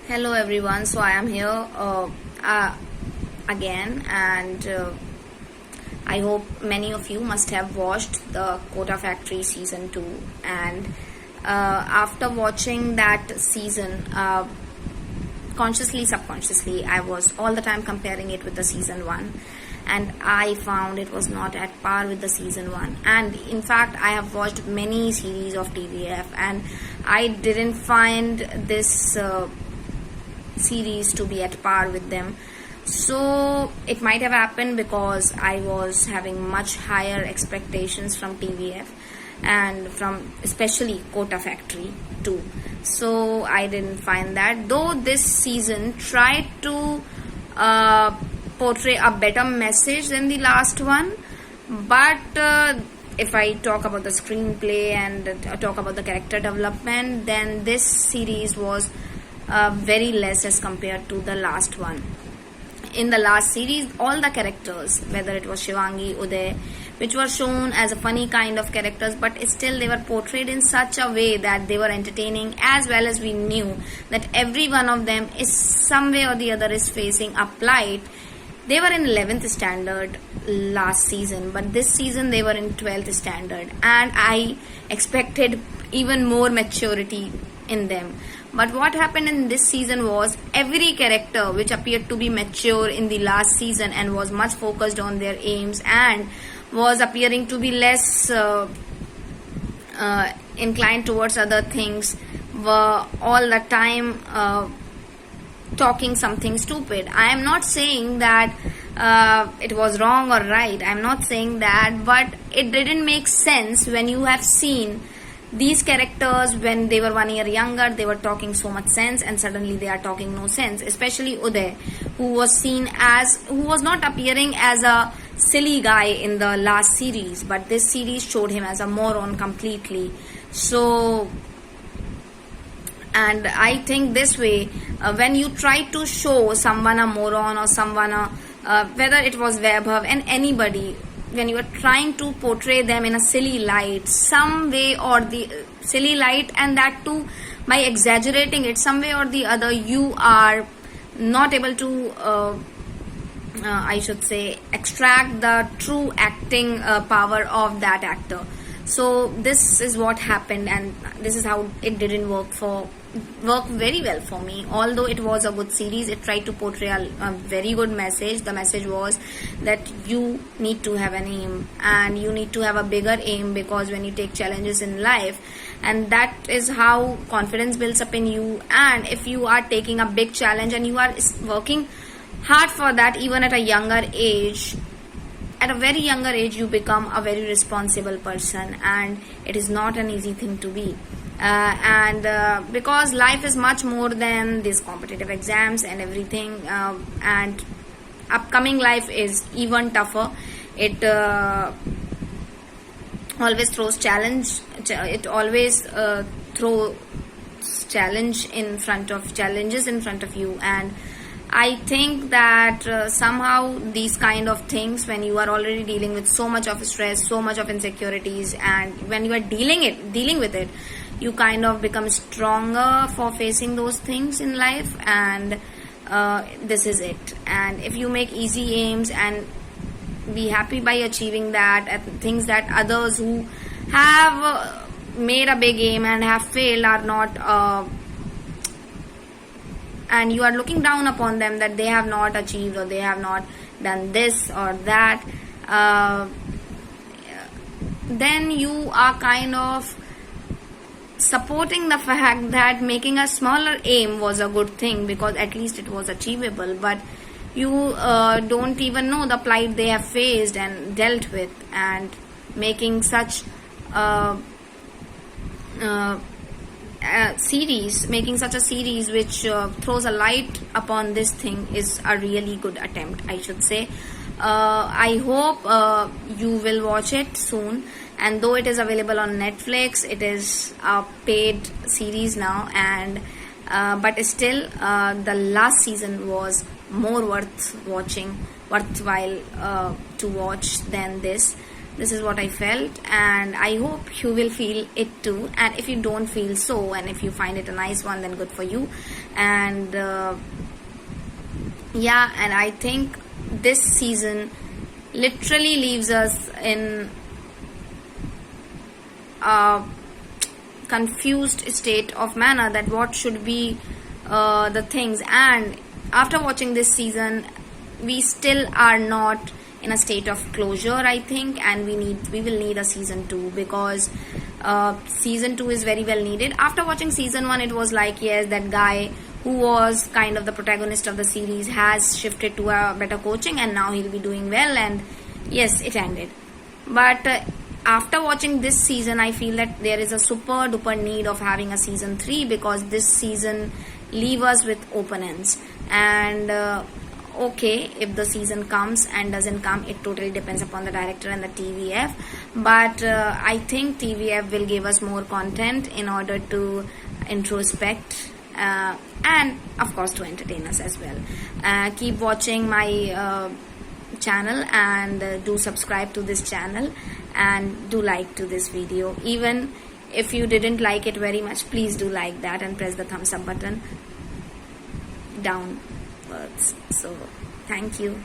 Hello everyone. So I am here uh, again, and I hope many of you must have watched the Kota Factory season 2. And after watching that season, consciously, subconsciously, I was all the time comparing it with the season 1, and I found it was not at par with the season 1. And in fact, I have watched many series of TVF, and I didn't find this series to be at par with them. So it might have happened because I was having much higher expectations from TVF and from especially Kota Factory too. So I didn't find that, though this season tried to portray a better message than the last one. But if I talk about the screenplay and talk about the character development, then this series was very less as compared to the last one. In the last series, all the characters, whether it was Shivangi, Uday, which were shown as a funny kind of characters, but still they were portrayed in such a way that they were entertaining, as well as we knew that every one of them is some way or the other is facing a plight. They were in 11th standard last season, but this season they were in 12th standard, and I expected even more maturity in them. But what happened in this season was every character which appeared to be mature in the last season and was much focused on their aims and was appearing to be less inclined towards other things were all the time talking something stupid. I am not saying that it was wrong or right. I am not saying that, but it didn't make sense when you have seen these characters when they were 1 year younger. They were talking so much sense, and suddenly they are talking no sense. Especially Uday, who was not appearing as a silly guy in the last series, but this series showed him as a moron completely. So, and I think this way, when you try to show someone a moron or someone whether it was Vaibhav and anybody, when you are trying to portray them in a silly light, some way or the silly light, and that too by exaggerating it some way or the other, you are not able to I should say extract the true acting power of that actor. So this is what happened, and this is how it didn't work very well for me. Although it was a good series, it tried to portray a very good message. The message was that you need to have an aim, and you need to have a bigger aim, because when you take challenges in life, and that is how confidence builds up in you. And if you are taking a big challenge and you are working hard for that, even at a younger age, at a very younger age, you become a very responsible person, and it is not an easy thing to be. Because life is much more than these competitive exams and everything, and upcoming life is even tougher. It always throws challenge. It always throws challenges in front of you, and I think that somehow these kind of things, when you are already dealing with so much of stress, so much of insecurities, and when you are dealing with it, you kind of become stronger for facing those things in life. And this is it. And if you make easy aims and be happy by achieving that, and things that others who have made a big aim and have failed are not and you are looking down upon them, that they have not achieved or they have not done this or that, then you are kind of supporting the fact that making a smaller aim was a good thing, because at least it was achievable. But you don't even know the plight they have faced and dealt with, and making such making such a series which throws a light upon this thing is a really good attempt, I should say. I hope you will watch it soon. And though it is available on Netflix, it is a paid series now, and but still the last season was more worthwhile to watch than this. This is what I felt, and I hope you will feel it too. And if you don't feel so, and if you find it a nice one, then good for you. And yeah, and I think this season literally leaves us in a confused state of manner that what should be the things. And after watching this season, we still are not in a state of closure, I think, and we will need a season 2, because season 2 is very well needed. After watching season 1, it was like, yes, that guy who was kind of the protagonist of the series has shifted to a better coaching, and now he'll be doing well, and yes, it ended. But after watching this season, I feel that there is a super duper need of having a season 3, because this season leave us with open ends. And okay, if the season comes and doesn't come, it totally depends upon the director and the TVF. But I think TVF will give us more content in order to introspect and of course to entertain us as well. Keep watching my channel, and do subscribe to this channel, and do like to this video. Even if you didn't like it very much, please do like that and press the thumbs up button downwards. So thank you.